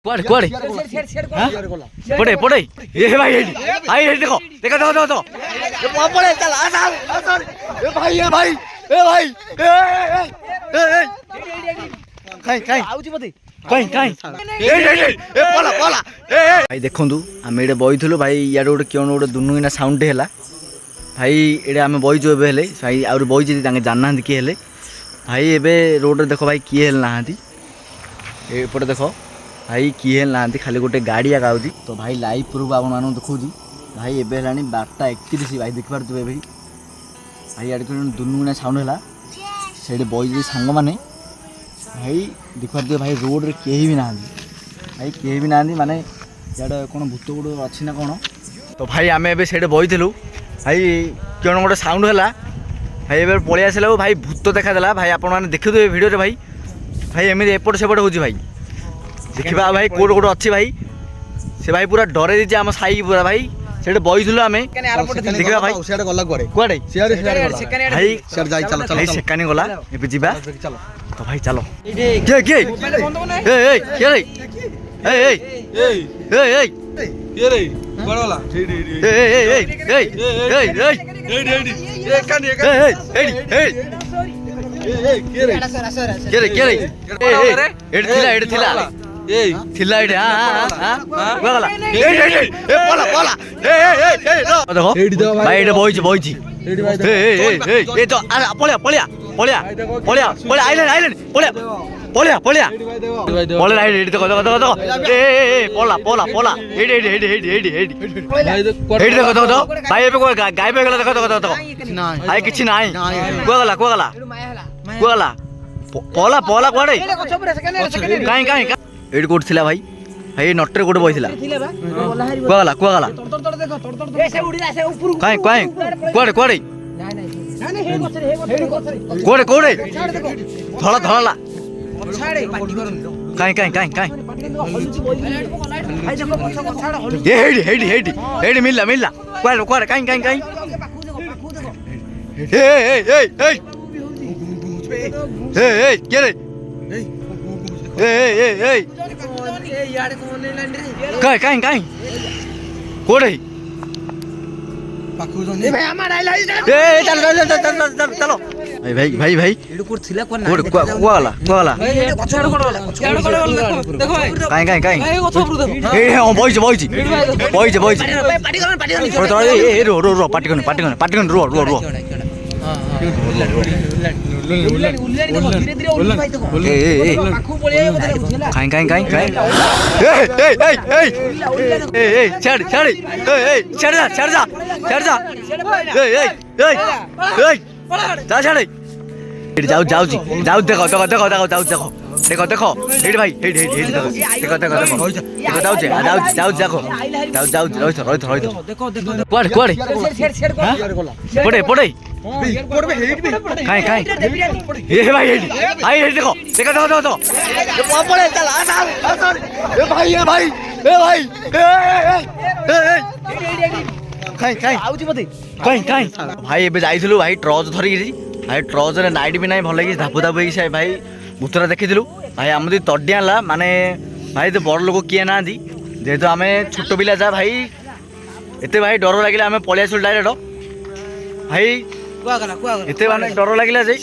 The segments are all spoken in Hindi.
कुआड़े कुआड़े पड़े पड़े ये भाई भाई देखो देखो देखो देखो देखो पड़े चल ए भाई ए भाई ए भाई काई काई आउची मते काई काई ए पला पला भाई देखंतु आमे एडे बइथलो भाई याडे गोटे केन गोटे दुनुइना साउंड हेला भाई एडे आमे बइजो एबे हेले भाई आउर बइजे तांगे जानना कि हेले भाई एबे रोड रे देखो भाई किए हेल नाहांती एपटे देखो भाई किए हेल नाहांती खाली गोटे गाड़ी आगाउची तो भाई लाइव प्रूफ आपन मानु देखौची भाई एबे हेलानी 12:31 भाई देखि पारतु एबे भाई याडे कोन दुनुइना साउंड हेला सेडे बइजे सांग माने भाई देखि पारतु भाई रोड रे केही भी नाहांती भाई केही भी नाहांती माने याडे कोन भूत गुडो अछि ना कोन तो भाई आमे एबे सेडे बइथिलु भाई केन गोटे साउंड हेला भाई एबे पळि आसला भाई भूत देखा देला भाई आपण माने देखि दे वीडियो रे भाई भाई एमि एपट सेपट होची भाई देखिबा भाई कोड कोड अछि भाई से भाई पूरा डरे दिजे हम साई पूरा भाई सेडे बइथिलु आमे देखिबा भाई सेडे गला कुआडे कुआडे सेडे भाई सेडे जाई चलो चलो सेकानी गला एबे जिबा चलो तो भाई चलो के के ए के रे ए के रे बड़ वाला पलिया पलिया पले राइट हेड देखो देखो देखो ए पला पला पला head head head head head head head देखो देखो भाई एबे को गाय पे गला देखो देखो देखो भाई किछि नाही को गला पला पला कोडे काई काई हेड कोड थिला भाई भाई नटर कोड बइथिला को गला ए से उडी से ऊपर काई काई कोडे कोडे कोडे कोडे थोड़ा थोड़ा काई काई काई काई ये हेडी हेडी हेडी हेडी मिलला मिलला क्वाड क्वाड काई काई काई ए के रे ए यार कोन लेंड काई काई काई कोडे पाखु जोने भाई हमारा आइला ए चलो चलो भाई भाई भाई भाई एडु कोड थिला कोन ना कोला ए गछड़ कोडला देखो भाई काई काई काई गछ उपरु देखो ए हो बइज पाटी ए रो पाटी रो काई काई काई काई ए छड़ छड़ ए छड़ जा ए जा छड़ जाऊ जाऊ जी जाऊ देखो देखो देखो देखो जाऊ देखो देखो देखो हेड भाई हेड हेड हेड देखो देखो देखो देखो जाऊ जे जाऊ देखो जाऊ रोहित देखो देखो कोड कोड पड़े पड़े पड़बे हेड भी काई काई ए भाई हेड देखो देखो देखो देखो ये पड़े चल आ ए भाई काई काई आउची मते काई काई भाई एबे जाइथिलु भाई ट्रॉच धरि भाई ट्रॉच रे नाइट भी नाही भल कि धापु धापु कि से भाई भूतरा देखिथिलु भाई हमदी तडियाला माने भाई तो बड़ लोक किए ना दी जेहेतु आमे छोट पिला जा भाई एते भाई डर लागिला आमे पळि आसु डायरेक्ट भाई एते माने डर लागिला जे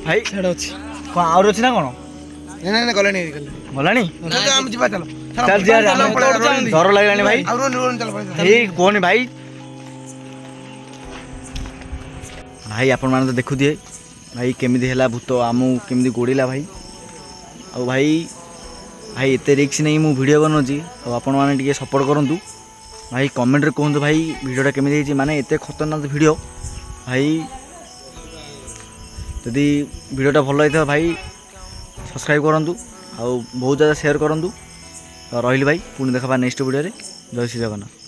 भाई छड़ अछि को और अछि ना कोन नै गलानी गलानी हम जिबा चल जा डर लागिलानी भाई ए कोन भाई भाई आपण मान तो देखु दिए भाई केमिदी हैला भूत आमु केमिदी गोड़ीला भाई आ भाई भाई एते रिक्स नहीं मु वीडियो बनौची तो आपण माने टिके सपोर्ट करंतु भाई कमेंट रे कहंतु भाई वीडियोटा केमिदी हिची माने एते खतरनाक वीडियो भाई यदि वीडियोटा भल होइथा भाई सब्सक्राइब करंतु आ बहुत ज़्यादा शेयर करंतु रहिली भाई पुणी देखा नेक्स्ट वीडियो रे जय श्री जगन्नाथ।